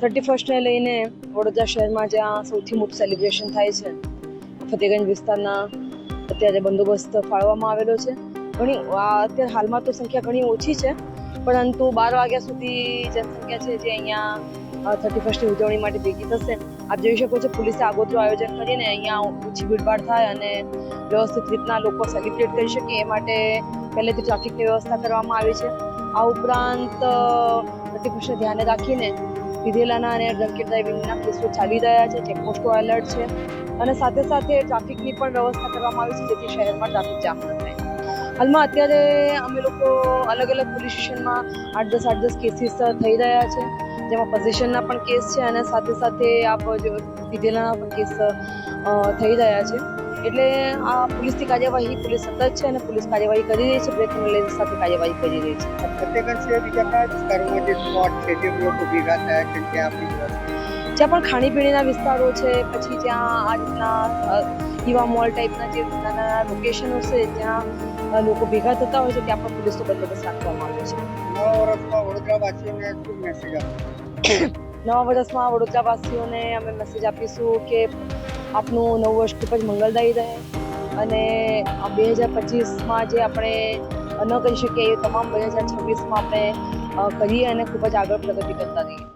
31ને લઈને વડોદરા શહેરમાં જ્યાં સૌથી મોટું સેલિબ્રેશન થાય છે, ફતેગંજ વિસ્તારના અત્યારે બંદોબસ્ત ફાળવવામાં આવેલો છે. અત્યારે હાલમાં તો સંખ્યા ઘણી ઓછી છે, પરંતુ 12 વાગ્યા સુધી જનસંખ્યા છે જે અહીંયા 31ની ઉજવણી માટે ભેગી થશે. આપ જોઈ શકો છો, પોલીસે આગોતરું આયોજન કરીને અહીંયા ઓછી ભીડભાડ થાય અને વ્યવસ્થિત રીતના લોકો સેલિબ્રેટ કરી શકે એ માટે પહેલેથી ટ્રાફિકની વ્યવસ્થા કરવામાં આવી છે. આ ઉપરાંત 31ને ધ્યાને રાખીને પીધેલાના અને ડ્રંક ડ્રાઇવિંગના કેસો ચાલી રહ્યા છે, ચેકપોસ્ટો એલર્ટ છે અને સાથે સાથે ટ્રાફિકની પણ વ્યવસ્થા કરવામાં આવી છે જેથી શહેરમાં ટ્રાફિક જામ ન થાય. હાલમાં અત્યારે અમે લોકો અલગ અલગ પોલીસ સ્ટેશનમાં 8-10 કેસીસ થઈ રહ્યા છે, જેમાં પોઝિશનના પણ કેસ છે અને સાથે સાથે આપ પીધેલાના પણ કેસ થઈ રહ્યા છે. એટલે આ પોલીસની કાર્યવાહી પોલીસ સતત છે અને પોલીસ કાર્યવાહી કરી રહી છે, બ્રેક નોલેજ સાથે કાર્યવાહી કરી રહી છે. ફતેગંજ છે બીજા કયા વિસ્તારોમાં જે સ્પોટ છે જે લોકો ભેગા થયા છે ત્યાં જ્યાં પણ ખાણીપીણીના વિસ્તારો છે, પછી જ્યાં આ રીતના ઈવા મોલ ટાઈપના જે નાના લોકેશનો છે જ્યાં લોકો ભેગા થતા હોય છે ત્યાં પણ પોલીસનો બંદોબસ્ત રાખવામાં આવ્યો છે. નવા વર્ષમાં વડોદરાવાસીઓને શું મેસેજ આપો? નવા વર્ષમાં વડોદરાવાસીઓને અમે મેસેજ આપીશું કે આપનું નવું વર્ષ ખૂબ જ મંગલદાયી રહે અને 2025માં જે આપણે ન કરી શકીએ એ તમામ 2026માં આપણે કરીએ અને ખૂબ જ આગળ પ્રગતિ કરતા રહીએ.